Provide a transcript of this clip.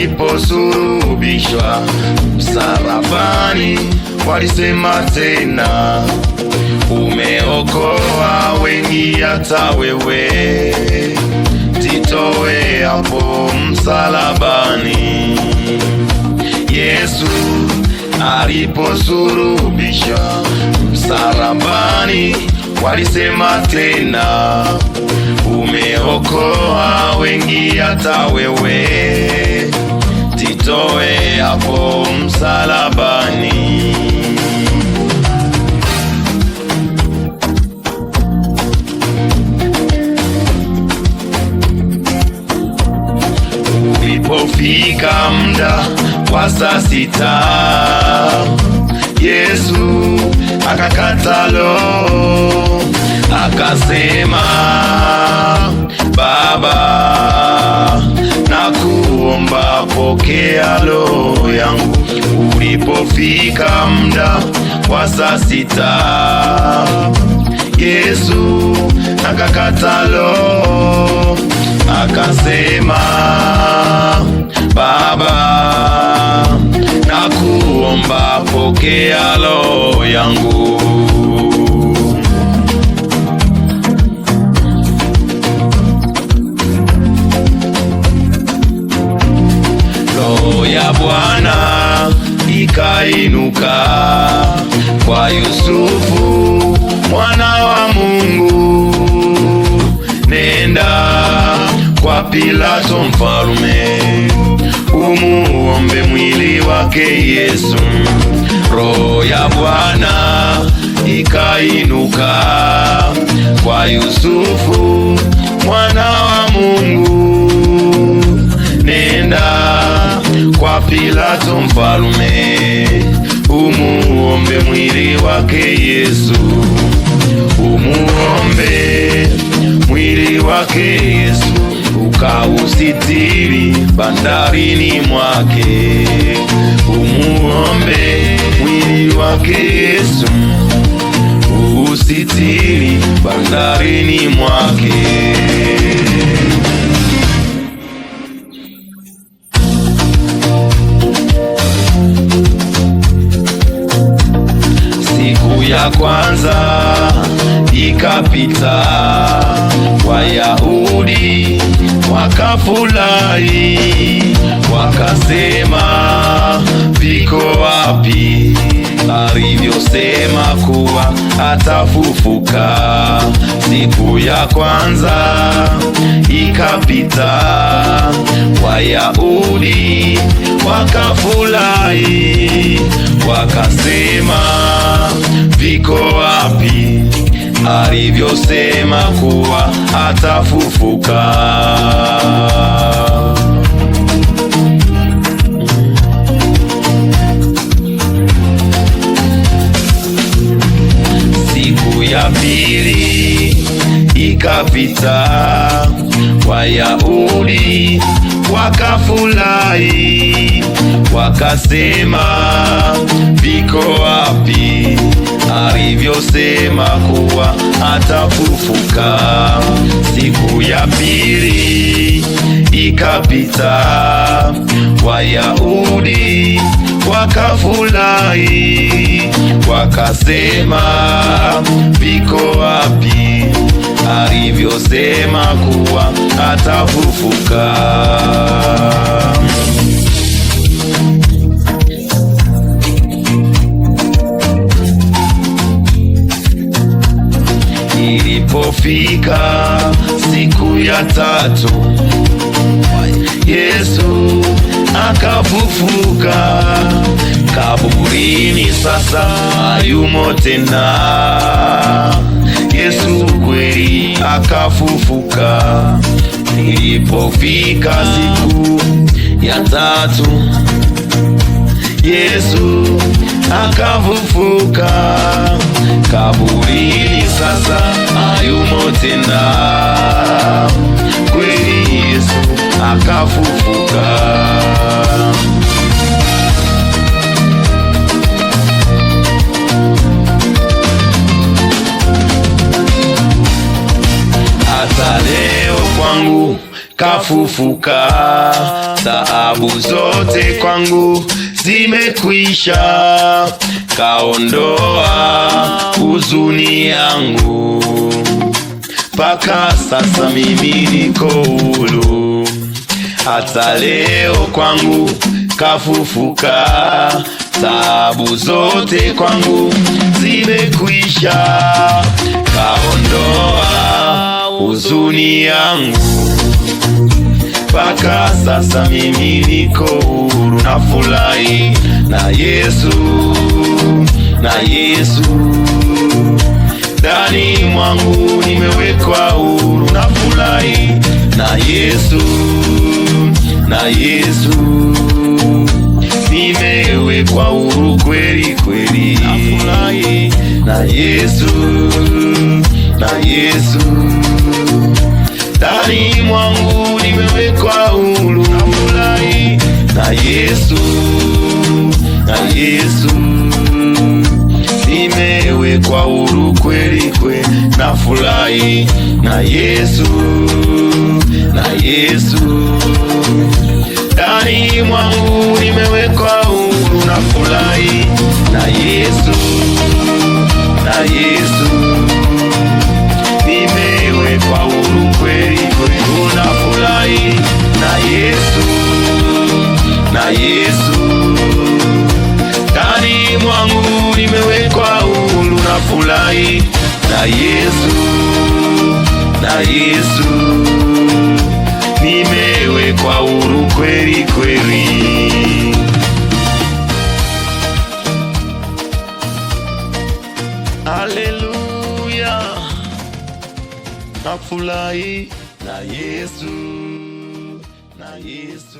aliposulubishwa msalabani, walisema tena, umeokoa wengi hata wewe, jitoe hapo msalabani. Yesu aliposulubishwa msalabani, walisema tena, umeokoa wengi hata wewe, jitoe hapo msalabani. Ulipofika muda wa saa 6, Yesu akakata roho, akasema, Baba, nakuomba pokea roho yangu. Ulipofika muda wa saa 6, Yesu akakata roho, akasema, Baba, nakuomba pokea roho yangu. Roho ya Bwana ikainuka kwa Yusufu mwana wa Mungu, nenda kwa Pilato mfalume, umuombe mwili wake Yesu. Roho ya Bwana ikainuka kwa Yusufu mwana wa Mungu, nenda kwa Pilato mfalume, umuombe mwili wake Yesu. Umuombe mwili wake Yesu, ukausitiri bandarini mwake. Umuombe mwili wake Yesu, usitiri bandarini mwake. Siku ya kwanza ikapita, Wayahudi wakafurahi, wakasema, viko wapi alivyosema kuwa atafufuka? Siku ya kwanza ikapita, Wayahudi wakafurahi, wakasema, viko wapi alivyosema kuwa atafufuka? Siku ya pili ikapita, Wayahudi wakafurahi, wakasema, viko wapi alivyosema kuwa atafufuka? Siku ya pili ikapita, Wayahudi wakafurahi, wakasema, viko wapi alivyosema kuwa atafufuka? Ilipofika siku ya 3, Yesu akafufuka. Kaburini sasa hayumo tena, Yesu kweli akafufuka. Ilipofika siku ya 3, Yesu akafufuka. Kaburini sasa hayumo tena, kweli Yesu akafufuka. Hata leo kwangu kafufuka, taabu zote kwangu zimekwisha, kaondoa huzuni yangu, mpaka sasa mimi niko huru. Hata leo kwangu kafufuka, taabu zote kwangu zimekwisha, kaondoa huzuni yangu, mpaka sasa mimi niko huru. Nafurahi na Yesu, na Yesu ndani mwangu nimewekwa huru. Nafurahi na Yesu, na Yesu nimewekwa huru kweli kweli. Nafurahi na Yesu, na Yesu ndani mwangu nimewekwa huru. Nafurahi na Yesu, na Yesu nimewekwa huru kweli kweli. Nafurahi na Yesu, na Yesu ndani mwangu nimewekwa huru. Nafurahi na Yesu, na Yesu nimewekwa huru kweli kweli. Nafurahi na Yesu, na Yesu ndani mwangu nimewekwa huru. Nafurahi na Yesu, na Yesu nimewekwa huru kweli kweli. Haleluya, nafurahi na Yesu, na Yesu.